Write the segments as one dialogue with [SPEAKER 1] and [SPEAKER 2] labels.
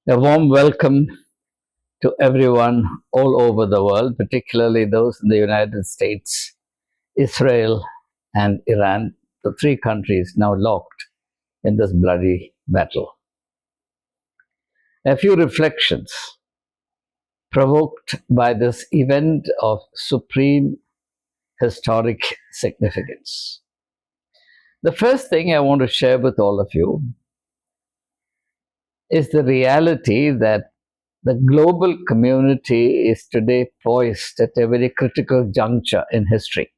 [SPEAKER 1] A warm welcome to everyone all over the world, particularly those in the United States, Israel, and Iran, the three countries now locked in this bloody battle. A few reflections provoked by this event of supreme historic significance. The first thing I want to share with all of you is the reality that the global community is today poised at a very critical juncture in history.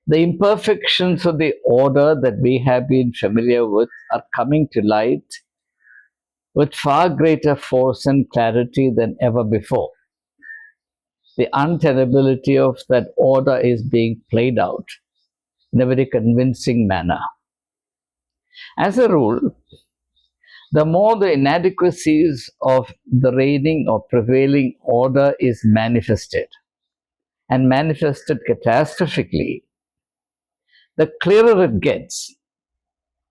[SPEAKER 1] The imperfections of the order that we have been familiar with are coming to light with far greater force and clarity than ever before. The untenability of that order is being played out in a very convincing manner. As a rule, the more the inadequacies of the reigning or prevailing order is manifested, and manifested catastrophically, the clearer it gets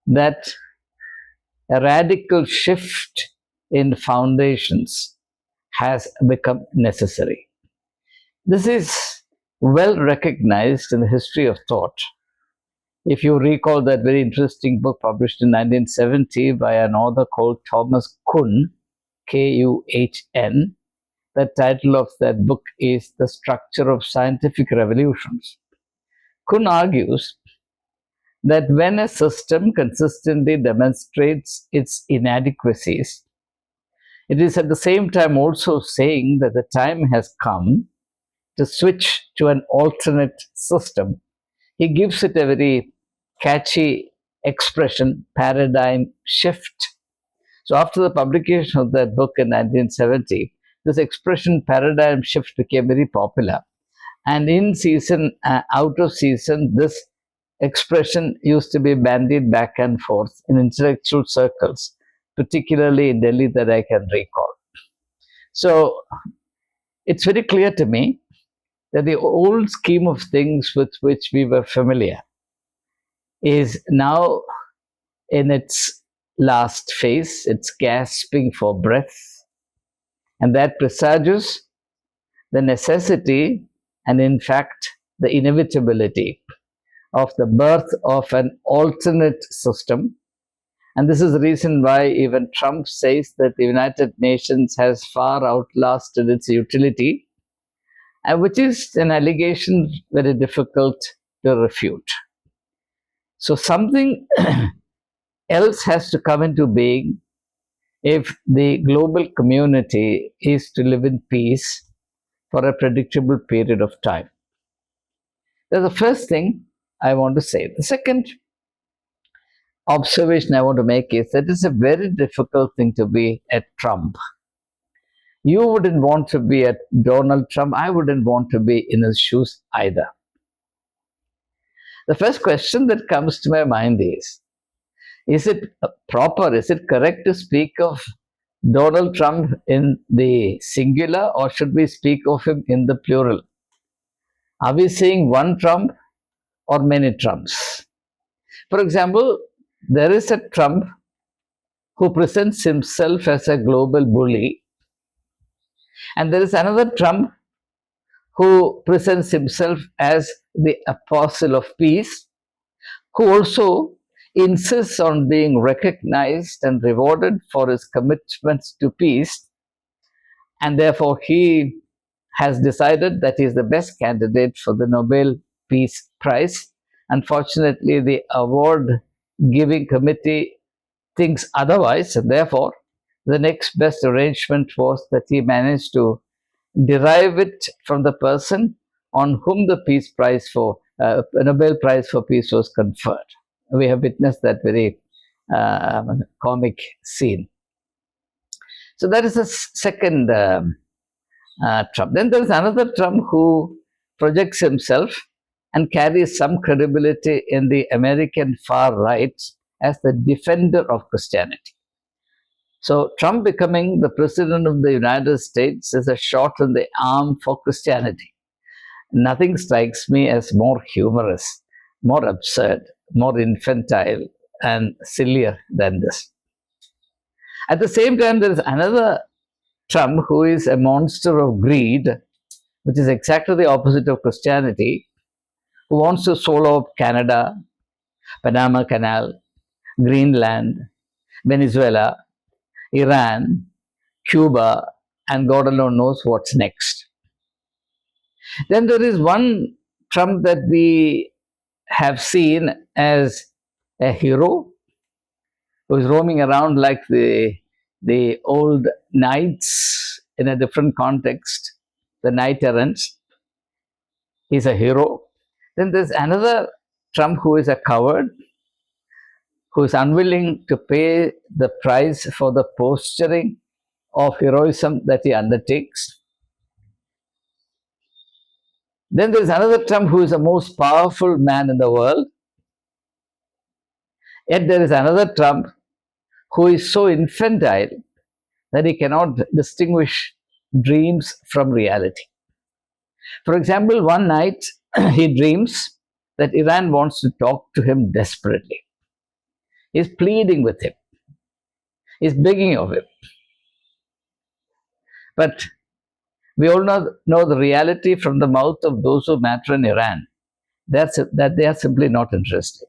[SPEAKER 1] that a radical shift in foundations has become necessary. This is well recognized in the history of thought. If you recall that very interesting book published in 1970 by an author called Thomas Kuhn, Kuhn, the title of that book is The Structure of Scientific Revolutions. Kuhn argues that when a system consistently demonstrates its inadequacies, it is at the same time also saying that the time has come to switch to an alternate system. He gives it a very catchy expression, paradigm shift. So after the publication of that book in 1970, this expression paradigm shift became very popular. And in season, out of season, this expression used to be bandied back and forth in intellectual circles, particularly in Delhi, that I can recall. So it's very clear to me that the old scheme of things with which we were familiar is now in its last phase. It's gasping for breath, and that presages the necessity and, in fact, the inevitability of the birth of an alternate system. And this is the reason why even Trump says that the United Nations has far outlasted its utility, which is an allegation very difficult to refute. So something else has to come into being if the global community is to live in peace for a predictable period of time. That's the first thing I want to say. The second observation I want to make is that it's a very difficult thing to be at Trump. You wouldn't want to be at Donald Trump. I wouldn't want to be in his shoes either. The first question that comes to my mind is it proper, is it correct to speak of Donald Trump in the singular, or should we speak of him in the plural? Are we saying one Trump or many Trumps? For example, there is a Trump who presents himself as a global bully, and there is another Trump who presents himself as the apostle of peace, who also insists on being recognized and rewarded for his commitments to peace, and therefore he has decided that he is the best candidate for the Nobel Peace Prize. Unfortunately, the award-giving committee thinks otherwise, and therefore the next best arrangement was that he managed to derive it from the person on whom the Peace Prize for Nobel Prize for Peace was conferred. We have witnessed that very comic scene. So that is the second Trump. Then there is another Trump who projects himself and carries some credibility in the American far right as the defender of Christianity. So Trump becoming the president of the United States is a shot in the arm for Christianity. Nothing strikes me as more humorous, more absurd, more infantile, and sillier than this. At the same time, there is another Trump who is a monster of greed, which is exactly the opposite of Christianity, who wants to swallow up Canada, Panama Canal, Greenland, Venezuela, Iran, Cuba, and God alone knows what's next. Then there is one Trump that we have seen as a hero who is roaming around like the old knights in a different context, the knight errants. He's a hero. Then there's another Trump who is a coward, who is unwilling to pay the price for the posturing of heroism that he undertakes. Then there's another Trump who is the most powerful man in the world. Yet there is another Trump who is so infantile that he cannot distinguish dreams from reality. For example, one night he dreams that Iran wants to talk to him desperately. He's pleading with him. He's begging of him. But we all know the reality from the mouth of those who matter in Iran, that they are simply not interested.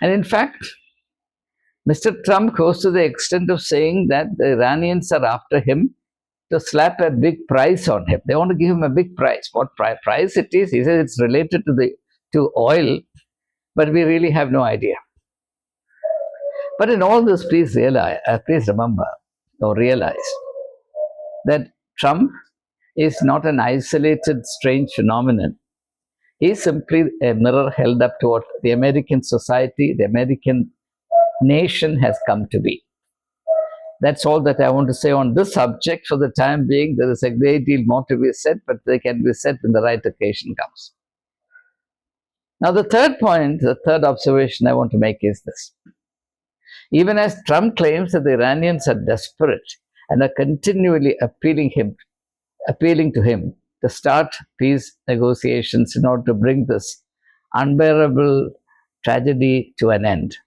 [SPEAKER 1] And in fact, Mr. Trump goes to the extent of saying that the Iranians are after him to slap a big price on him. They want to give him a big price. What price it is? He says it's related to oil, but we really have no idea. But in all this, please remember or realize that Trump is not an isolated, strange phenomenon. He is simply a mirror held up to what the American society, the American nation has come to be. That's all that I want to say on this subject. For the time being, there is a great deal more to be said, but they can be said when the right occasion comes. Now, the third point, the third observation I want to make is this. Even as Trump claims that the Iranians are desperate and are continually appealing to him to start peace negotiations in order to bring this unbearable tragedy to an end.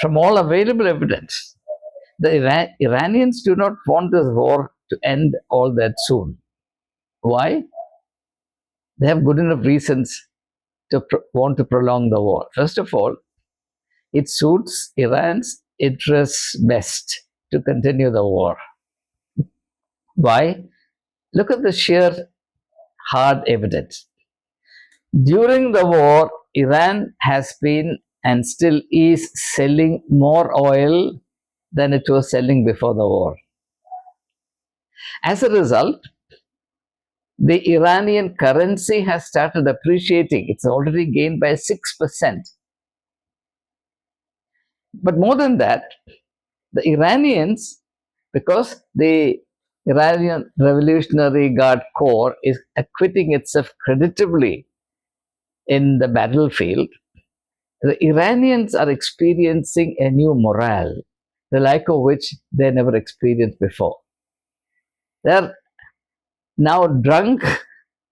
[SPEAKER 1] From all available evidence, the Iranians do not want this war to end all that soon. Why? They have good enough reasons to want to prolong the war. First of all, it suits Iran's interests best to continue the war. Why? Look at the sheer hard evidence. During the war, Iran has been and still is selling more oil than it was selling before the war. As a result, the Iranian currency has started appreciating. It's already gained by 6%. But more than that, the Iranians, because the Iranian Revolutionary Guard Corps is acquitting itself creditably in the battlefield, the Iranians are experiencing a new morale, the like of which they never experienced before. They're now drunk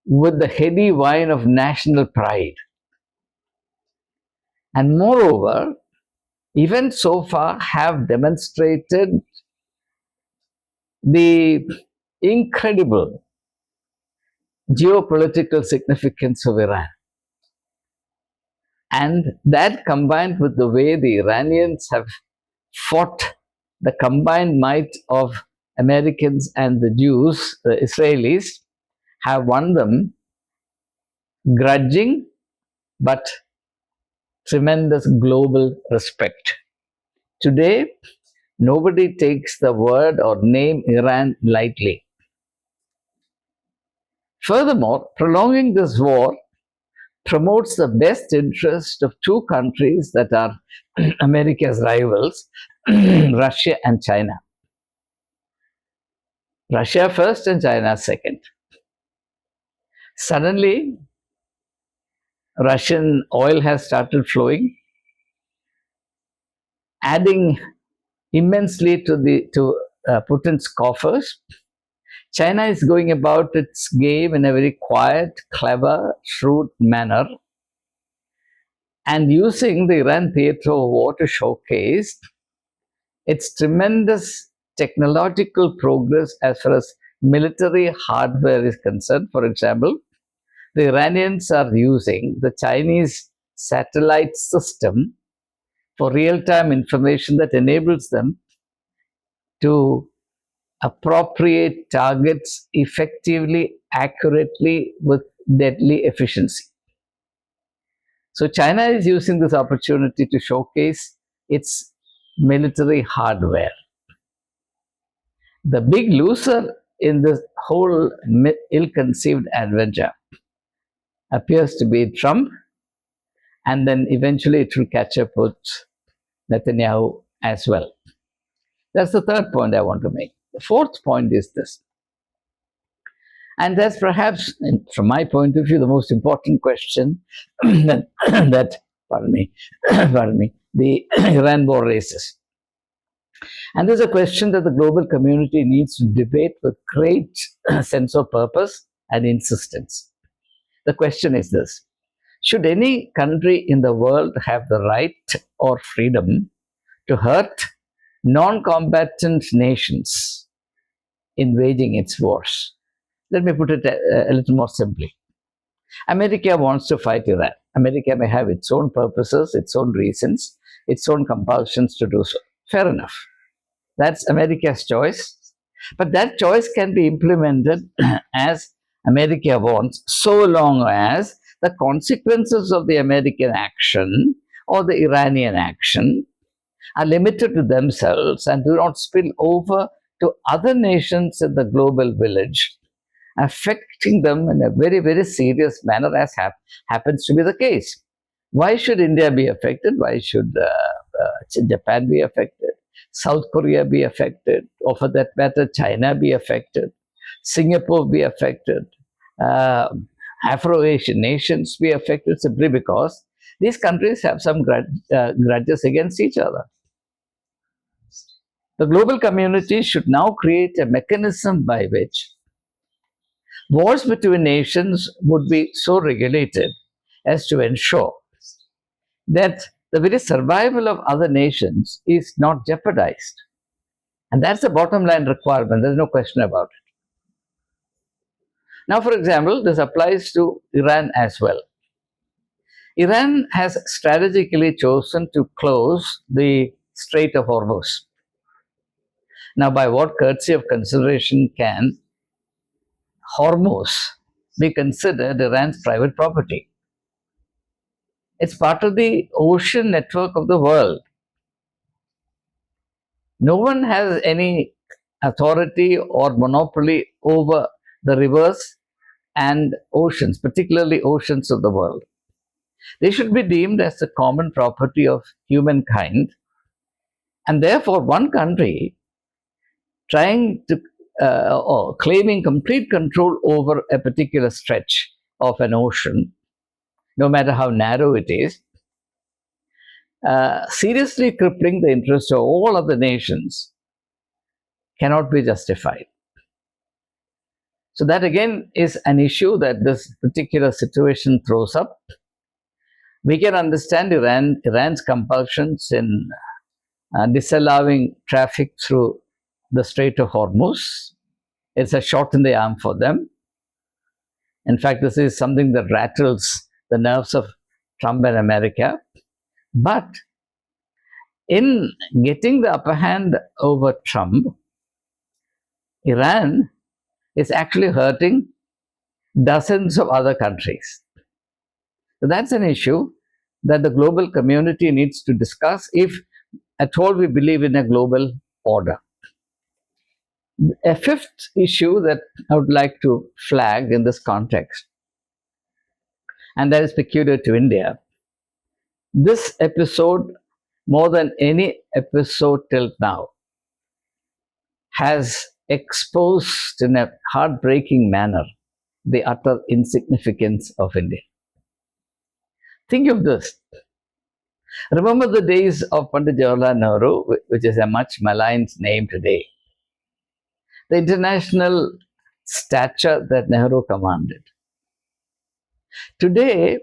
[SPEAKER 1] with the heady wine of national pride. And moreover, events so far have demonstrated the incredible geopolitical significance of Iran. And that, combined with the way the Iranians have fought the combined might of Americans and the Jews, the Israelis, have won them grudging but tremendous global respect. Today, nobody takes the word or name Iran lightly. Furthermore, prolonging this war promotes the best interest of two countries that are America's rivals, Russia and China. Russia first and China second. Suddenly, Russian oil has started flowing, adding immensely to Putin's coffers. China is going about its game in a very quiet, clever, shrewd manner and using the Iran theatre of war to showcase its tremendous technological progress as far as military hardware is concerned. For example, the Iranians are using the Chinese satellite system for real-time information that enables them to appropriate targets effectively, accurately, with deadly efficiency. So China is using this opportunity to showcase its military hardware. The big loser in this whole ill-conceived adventure appears to be Trump, and then eventually it will catch up with Netanyahu as well. That's the third point I want to make. The fourth point is this, and that's perhaps, from my point of view, the most important question that pardon me, the Iran war raises. And there's a question that the global community needs to debate with great sense of purpose and insistence. The question is this: should any country in the world have the right or freedom to hurt non-combatant nations in waging its wars? Let me put it a little more simply. America wants to fight Iran. America may have its own purposes, its own reasons, its own compulsions to do so. Fair enough. That's America's choice. But that choice can be implemented as America wants, so long as the consequences of the American action or the Iranian action are limited to themselves and do not spill over to other nations in the global village, affecting them in a very, very serious manner, as happens to be the case. Why should India be affected? Why should Japan be affected? South Korea be affected? Or for that matter, China be affected? Singapore be affected? Afro-Asian nations be affected, simply because these countries have some grudges against each other. The global community should now create a mechanism by which wars between nations would be so regulated as to ensure that the very survival of other nations is not jeopardized. And that's the bottom line requirement. There's no question about it. Now, for example, this applies to Iran as well. Iran has strategically chosen to close the Strait of Hormuz. Now, by what courtesy of consideration can Hormuz be considered Iran's private property? It's part of the ocean network of the world. No one has any authority or monopoly over the rivers and oceans, particularly oceans of the world. They should be deemed as the common property of humankind, and therefore one country trying to or claiming complete control over a particular stretch of an ocean, no matter how narrow it is, seriously crippling the interests of all other nations, cannot be justified. So that again is an issue that this particular situation throws up. We can understand Iran's compulsions in disallowing traffic through the Strait of Hormuz. It's a shot in the arm for them. In fact, this is something that rattles the nerves of Trump and America. But in getting the upper hand over Trump, Iran is actually hurting dozens of other countries. So that's an issue that the global community needs to discuss if at all we believe in a global order. A fifth issue that I would like to flag in this context, and that is peculiar to India. This episode, more than any episode till now, has exposed in a heartbreaking manner the utter insignificance of India. Think of this. Remember the days of Pandit Jawaharlal Nehru, which is a much maligned name today. The international stature that Nehru commanded. Today,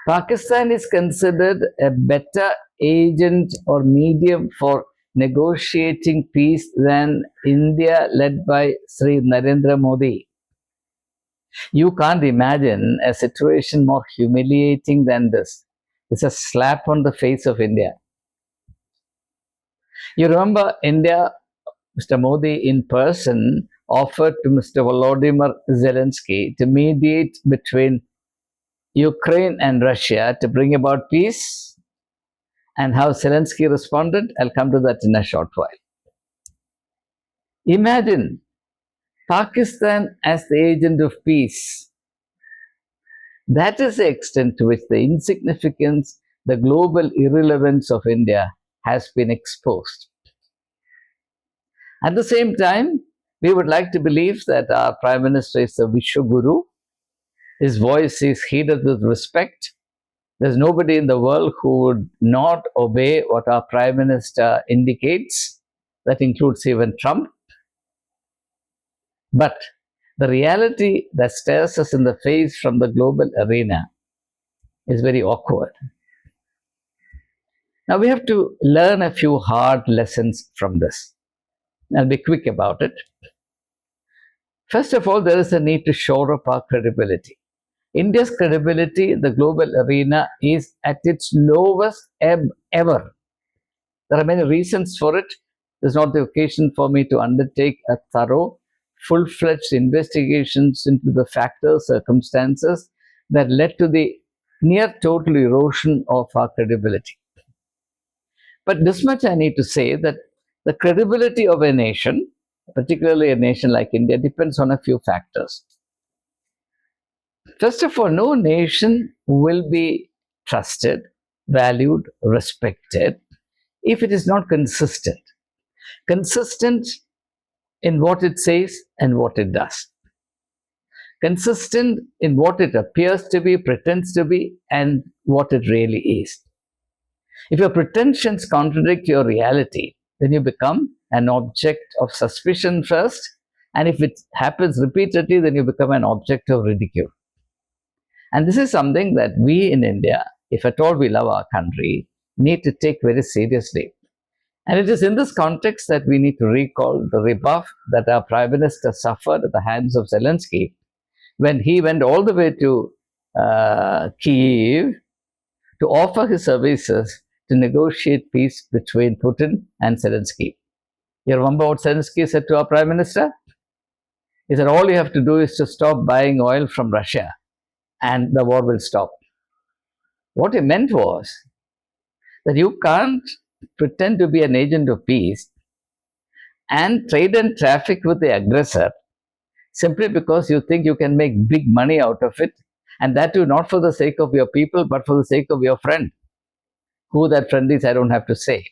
[SPEAKER 1] Pakistan is considered a better agent or medium for negotiating peace than India led by Sri Narendra Modi. You can't imagine a situation more humiliating than this. It's a slap on the face of India. You remember India, Mr. Modi in person offered to Mr. Volodymyr Zelensky to mediate between Ukraine and Russia to bring about peace. And how Zelensky responded, I'll come to that in a short while. Imagine Pakistan as the agent of peace. That is the extent to which the insignificance, the global irrelevance of India has been exposed. At the same time, we would like to believe that our Prime Minister is a Vishwaguru. His voice is heeded with respect. There's nobody in the world who would not obey what our Prime Minister indicates. That includes even Trump. But the reality that stares us in the face from the global arena is very awkward. Now we have to learn a few hard lessons from this. I'll be quick about it. First of all, there is a need to shore up our credibility. India's credibility in the global arena is at its lowest ebb ever. There are many reasons for it. This is not the occasion for me to undertake a thorough, full-fledged investigations into the factors, circumstances that led to the near total erosion of our credibility. But this much I need to say, that the credibility of a nation, particularly a nation like India, depends on a few factors. First of all, no nation will be trusted, valued, respected if it is not consistent. Consistent in what it says and what it does. Consistent in what it appears to be, pretends to be, and what it really is. If your pretensions contradict your reality, then you become an object of suspicion first, and if it happens repeatedly, then you become an object of ridicule. And this is something that we in India, if at all we love our country, need to take very seriously. And it is in this context that we need to recall the rebuff that our Prime Minister suffered at the hands of Zelensky when he went all the way to Kyiv to offer his services to negotiate peace between Putin and Zelensky. You remember what Zelensky said to our Prime Minister? He said, all you have to do is to stop buying oil from Russia and the war will stop. What he meant was that you can't pretend to be an agent of peace and trade and traffic with the aggressor simply because you think you can make big money out of it, and that too not for the sake of your people but for the sake of your friend. Who that friend is, I don't have to say.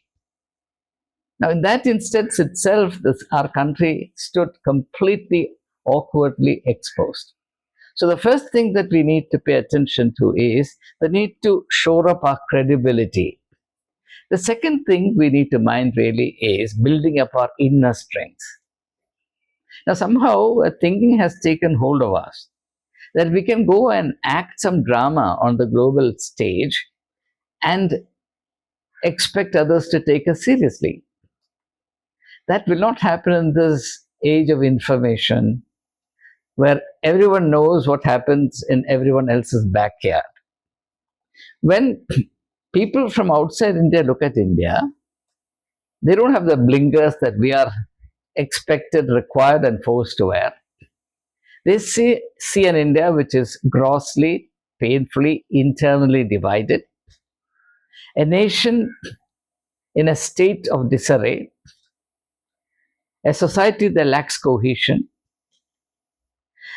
[SPEAKER 1] Now in that instance itself, our country stood completely awkwardly exposed. So the first thing that we need to pay attention to is the need to shore up our credibility. The second thing we need to mind really is building up our inner strength. Now somehow a thinking has taken hold of us that we can go and act some drama on the global stage and expect others to take us seriously. That will not happen in this age of information where everyone knows what happens in everyone else's backyard. When people from outside India look at India, they don't have the blinkers that we are expected, required, and forced to wear. They see an India which is grossly, painfully, internally divided, a nation in a state of disarray, a society that lacks cohesion,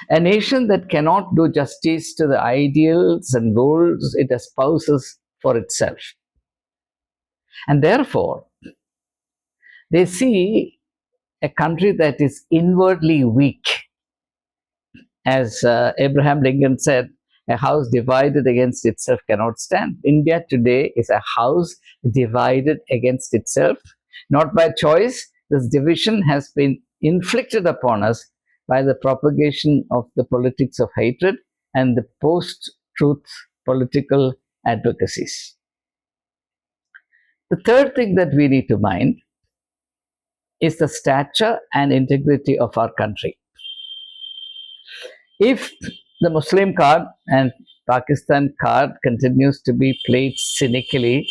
[SPEAKER 1] a nation that cannot do justice to the ideals and goals it espouses for itself. And therefore, they see a country that is inwardly weak. As Abraham Lincoln said, a house divided against itself cannot stand. India today is a house divided against itself. Not by choice, this division has been inflicted upon us by the propagation of the politics of hatred and the post-truth political advocacies. The third thing that we need to mind is the stature and integrity of our country. If the Muslim card and Pakistan card continues to be played cynically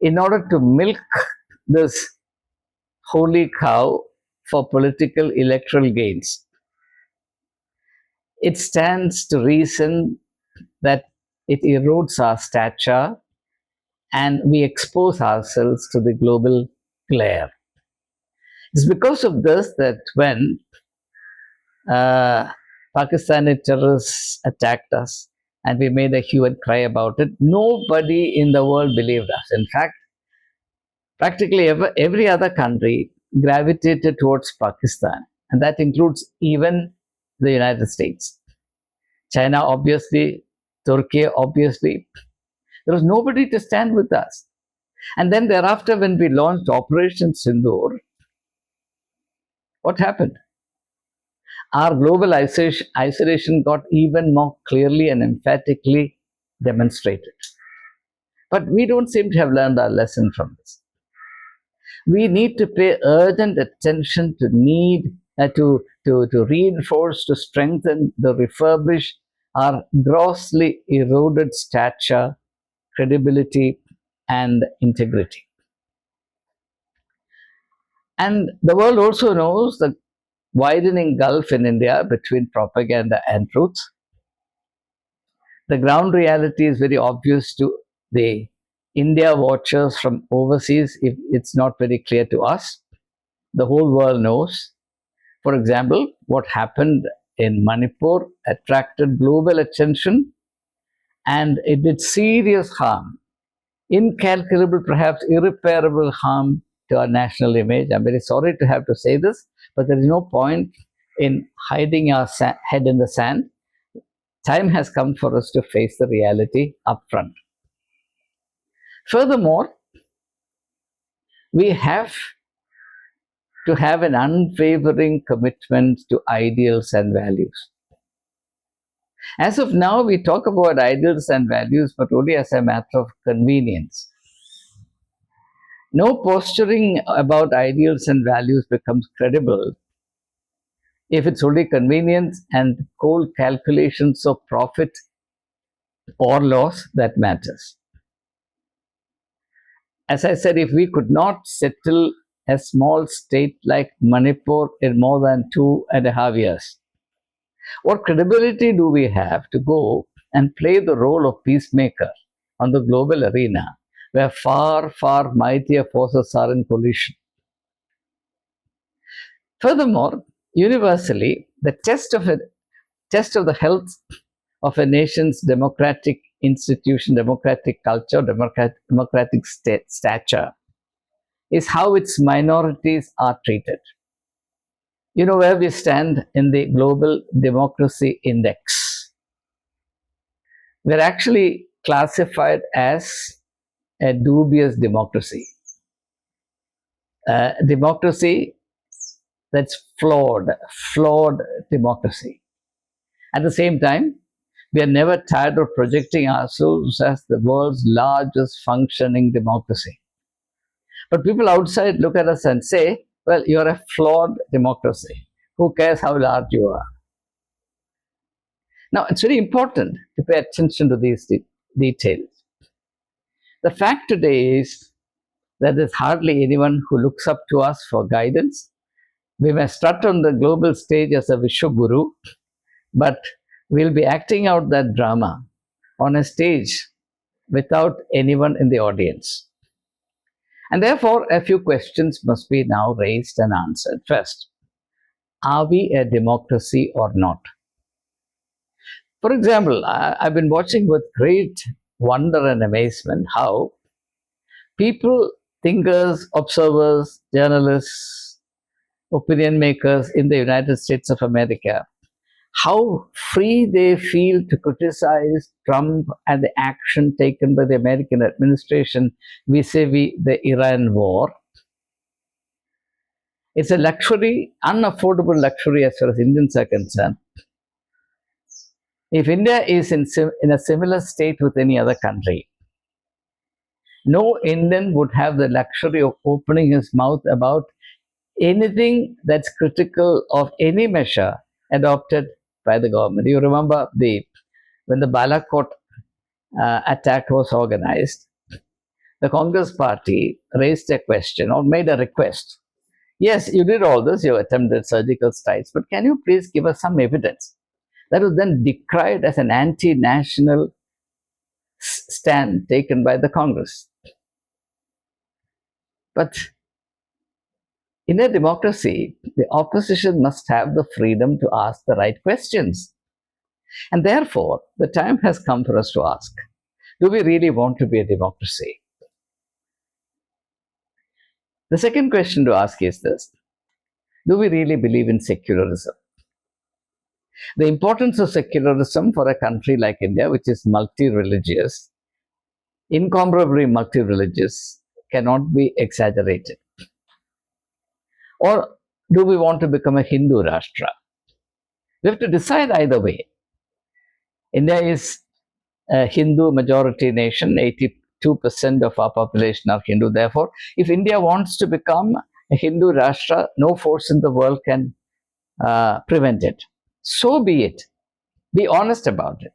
[SPEAKER 1] in order to milk this holy cow for political electoral gains, it stands to reason that it erodes our stature and we expose ourselves to the global glare. It's because of this that when Pakistani terrorists attacked us and we made a hue and cry about it, nobody in the world believed us. In fact, practically every other country gravitated towards Pakistan, and that includes even the United States. China, obviously, Turkey, obviously. There was nobody to stand with us. And then thereafter, when we launched Operation Sindoor, what happened? Our global isolation got even more clearly and emphatically demonstrated. But we don't seem to have learned our lesson from this. We need to pay urgent attention to to reinforce, to strengthen, to refurbish our grossly eroded stature, credibility, and integrity. And the world also knows the widening gulf in India between propaganda and truth. The ground reality is very obvious to the India watchers from overseas if it's not very clear to us. The whole world knows. For example, what happened in Manipur attracted global attention and it did serious harm, incalculable, perhaps irreparable harm to our national image. I'm very sorry to have to say this, but there is no point in hiding our head in the sand. Time has come for us to face the reality up front. Furthermore, we have to have an unwavering commitment to ideals and values. As of now, we talk about ideals and values, but only as a matter of convenience. No posturing about ideals and values becomes credible if it's only convenience and cold calculations of profit or loss that matters. As I said, if we could not settle a small state like Manipur in more than 2.5 years, what credibility do we have to go and play the role of peacemaker on the global arena where far, far mightier forces are in collision? Furthermore, universally, the test of the health of a nation's democratic institution, democratic culture, democratic stature is how its minorities are treated. You know where we stand in the Global Democracy Index. We're actually classified as a dubious democracy. Democracy that's flawed democracy. At the same time, we are never tired of projecting ourselves as the world's largest functioning democracy. But people outside look at us and say, well, you're a flawed democracy. Who cares how large you are? Now, it's very important to pay attention to these details. The fact today is that there's hardly anyone who looks up to us for guidance. We may strut on the global stage as a Vishwaguru, but we'll be acting out that drama on a stage without anyone in the audience. And therefore, a few questions must be now raised and answered. First, are we a democracy or not? For example, I've been watching with great wonder and amazement how people, thinkers, observers, journalists, opinion makers in the United States of America, how free they feel to criticize Trump and the action taken by the American administration vis-a-vis the Iran war. It's a luxury, unaffordable luxury as far as Indians are concerned. If India is in a similar state with any other country, no Indian would have the luxury of opening his mouth about anything that's critical of any measure adopted by the government. You remember when the Balakot attack was organized, the Congress party raised a question or made a request. Yes, you did all this, you attempted surgical strikes, but can you please give us some evidence? That was then decried as an anti-national stand taken by the Congress. But in a democracy, the opposition must have the freedom to ask the right questions. And therefore, the time has come for us to ask, do we really want to be a democracy? The second question to ask is this: do we really believe in secularism? The importance of secularism for a country like India, which is multi-religious, incomparably multi-religious, cannot be exaggerated. Or do we want to become a Hindu Rashtra? We have to decide either way. India is a Hindu majority nation, 82% of our population are Hindu. Therefore, if India wants to become a Hindu Rashtra, no force in the world can prevent it. So be it. Be honest about it.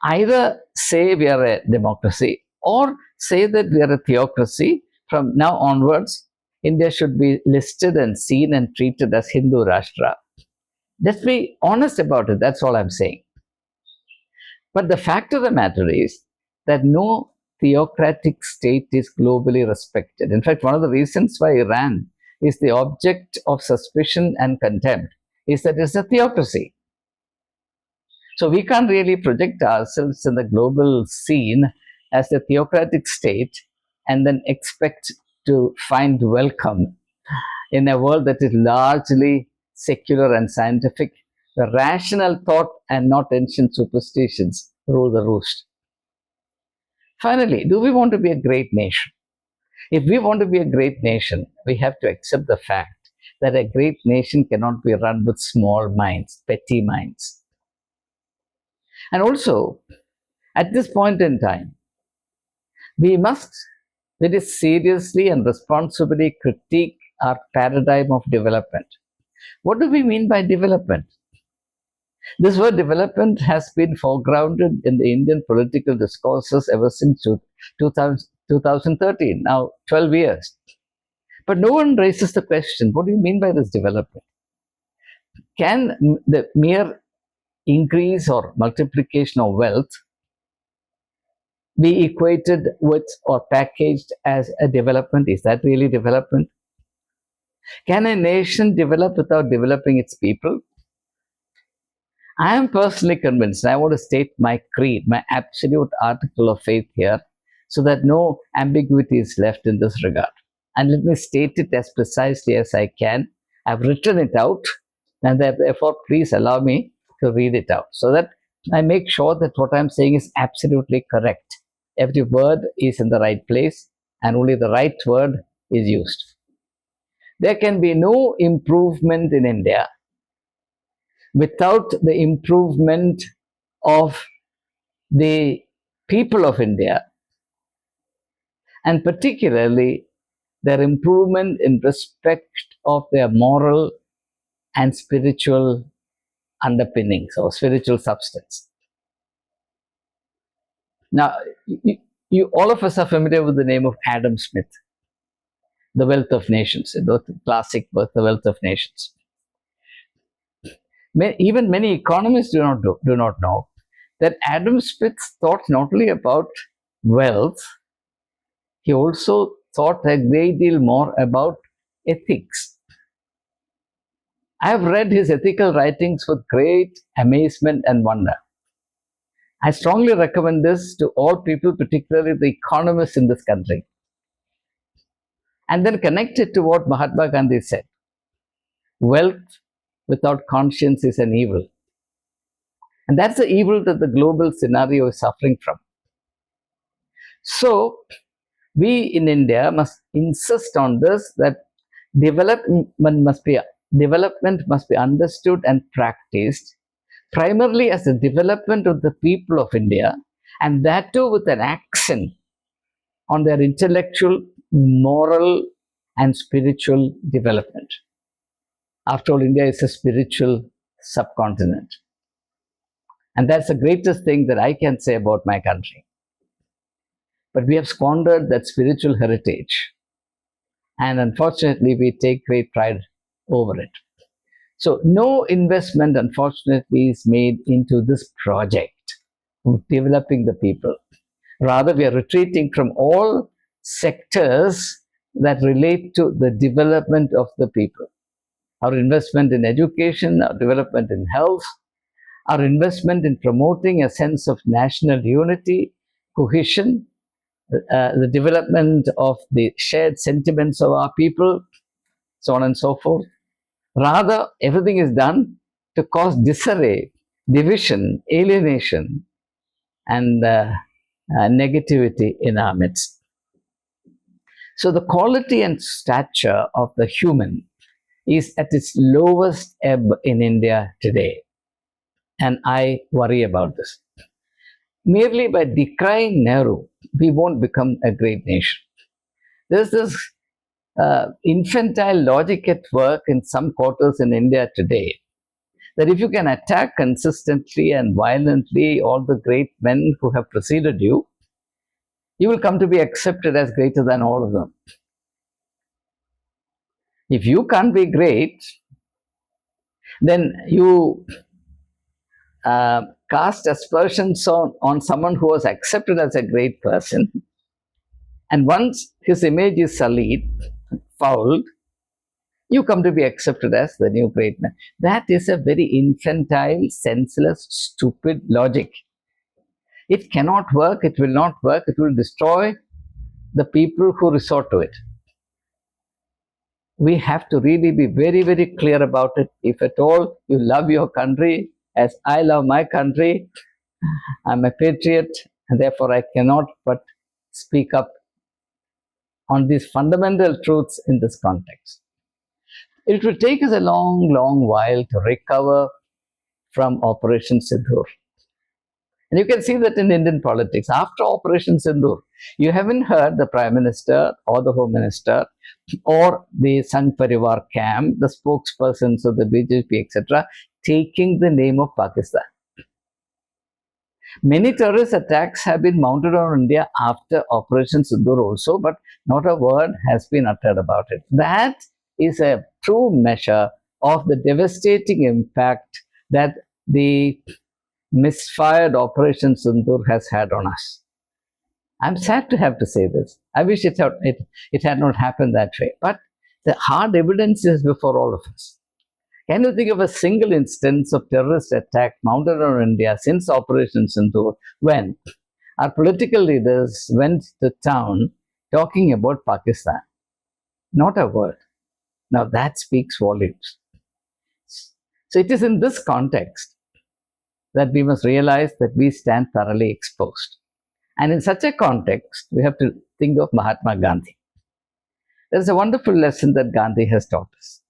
[SPEAKER 1] Either say we are a democracy or say that we are a theocracy. From now onwards, India should be listed and seen and treated as Hindu Rashtra. Let's be honest about it. That's all I'm saying. But the fact of the matter is that no theocratic state is globally respected. In fact, one of the reasons why Iran is the object of suspicion and contempt is that it's a theocracy. So we can't really project ourselves in the global scene as a theocratic state and then expect to find welcome in a world that is largely secular and scientific. The rational thought and not ancient superstitions rule the roost. Finally, do we want to be a great nation? If we want to be a great nation, we have to accept the fact that a great nation cannot be run with small minds, petty minds. And also, at this point in time, we must very seriously and responsibly critique our paradigm of development. What do we mean by development? This word development has been foregrounded in the Indian political discourses ever since 2013, now 12 years. But no one raises the question, what do you mean by this development? Can the mere increase or multiplication of wealth be equated with or packaged as a development? Is that really development? Can a nation develop without developing its people? I am personally convinced, and I want to state my creed, my absolute article of faith here, so that no ambiguity is left in this regard. And let me state it as precisely as I can. I've written it out, and therefore please allow me to read it out so that I make sure that what I'm saying is absolutely correct. Every word is in the right place and only the right word is used. There can be no improvement in India without the improvement of the people of India, and particularly their improvement in respect of their moral and spiritual underpinnings or spiritual substance. Now, you all of us are familiar with the name of Adam Smith, The Wealth of Nations, the classic book, The Wealth of Nations. Even many economists do not know that Adam Smith thought not only about wealth, he also thought a great deal more about ethics. I have read his ethical writings with great amazement and wonder. I strongly recommend this to all people, particularly the economists in this country. And then connect it to what Mahatma Gandhi said. Wealth without conscience is an evil. And that's the evil that the global scenario is suffering from. So, we in India must insist on this, that development must be understood and practiced primarily as the development of the people of India, and that too with an accent on their intellectual, moral, and spiritual development. After all, India is a spiritual subcontinent. And that's the greatest thing that I can say about my country. But we have squandered that spiritual heritage. And unfortunately, we take great pride over it. So no investment, unfortunately, is made into this project of developing the people. Rather, we are retreating from all sectors that relate to the development of the people. Our investment in education, our development in health, our investment in promoting a sense of national unity, cohesion, the development of the shared sentiments of our people, so on and so forth. Rather, everything is done to cause disarray, division, alienation, and negativity in our midst. So the quality and stature of the human is at its lowest ebb in India today. And I worry about this. Merely by decrying Nehru, we won't become a great nation. There's this infantile logic at work in some quarters in India today, that if you can attack consistently and violently all the great men who have preceded you, you will come to be accepted as greater than all of them. If you can't be great, then you cast aspersions on someone who was accepted as a great person. And once his image is sullied, fouled, you come to be accepted as the new great man. That is a very infantile, senseless, stupid logic. It cannot work, it will not work, it will destroy the people who resort to it. We have to really be very, very clear about it. If at all you love your country as I love my country, I'm a patriot, and therefore I cannot but speak up on these fundamental truths in this context. It will take us a long, long while to recover from Operation Sindoor. And you can see that in Indian politics. After Operation Sindoor, you haven't heard the Prime Minister or the Home Minister or the Sangh Parivar camp, the spokespersons of the BJP, etc., taking the name of Pakistan. Many terrorist attacks have been mounted on India after Operation Sindoor also, but not a word has been uttered about it. That is a true measure of the devastating impact that the misfired Operation Sindoor has had on us. I'm sad to have to say this. I wish it had not happened that way. But the hard evidence is before all of us. Can you think of a single instance of terrorist attack mounted on India since Operation Sindoor when our political leaders went to town talking about Pakistan? Not a word. Now that speaks volumes. So it is in this context that we must realize that we stand thoroughly exposed. And in such a context, we have to think of Mahatma Gandhi. There is a wonderful lesson that Gandhi has taught us.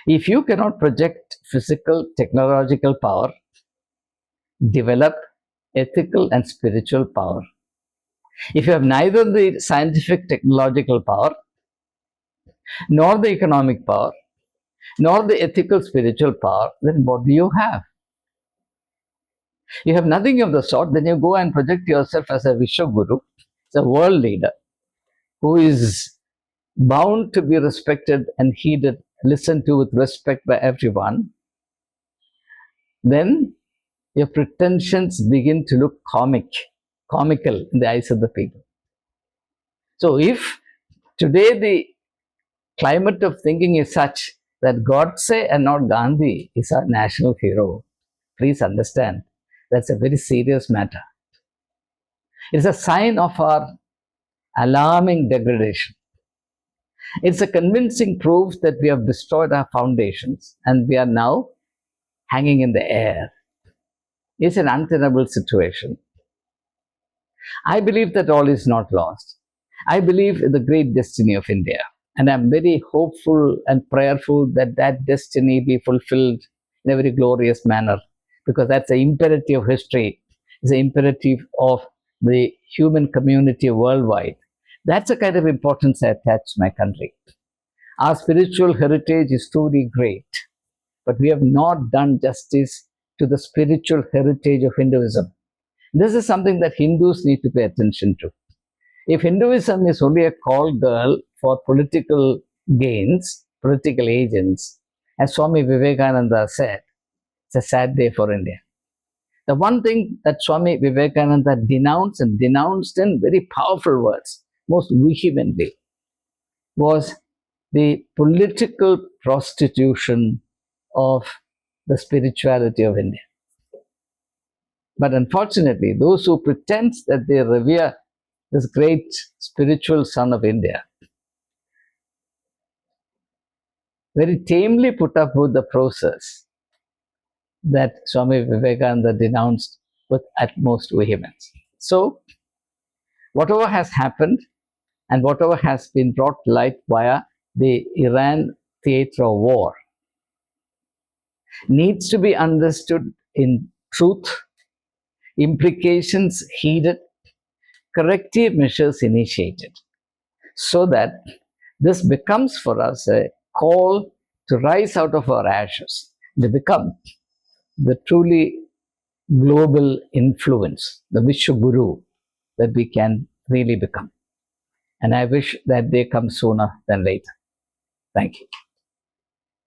[SPEAKER 1] If you cannot project physical, technological power, develop ethical and spiritual power. If you have neither the scientific, technological power, nor the economic power, nor the ethical, spiritual power, then what do you have? You have nothing of the sort, then you go and project yourself as a Vishwaguru, as a world leader, who is bound to be respected and heeded, listened to with respect by everyone. Then your pretensions begin to look comical in the eyes of the people. So if today the climate of thinking is such that Godse and not Gandhi is our national hero, please understand that's a very serious matter. It's a sign of our alarming degradation. It's a convincing proof that we have destroyed our foundations and we are now hanging in the air. It's an untenable situation. I believe that all is not lost. I believe in the great destiny of India, and I'm very hopeful and prayerful that that destiny be fulfilled in a very glorious manner, because that's the imperative of history. It's the imperative of the human community worldwide. That's the kind of importance I attach to my country. Our spiritual heritage is truly great, but we have not done justice to the spiritual heritage of Hinduism. This is something that Hindus need to pay attention to. If Hinduism is only a call girl for political gains, political agents, as Swami Vivekananda said, it's a sad day for India. The one thing that Swami Vivekananda denounced, and denounced in very powerful words, most vehemently, was the political prostitution of the spirituality of India. But unfortunately, those who pretend that they revere this great spiritual son of India very tamely put up with the process that Swami Vivekananda denounced with utmost vehemence. So, whatever has happened and whatever has been brought to light via the Iran theatre of war needs to be understood in truth, implications heeded, corrective measures initiated, so that this becomes for us a call to rise out of our ashes, to become the truly global influence, the Vishwaguru that we can really become. And I wish that day comes sooner than later. Thank you.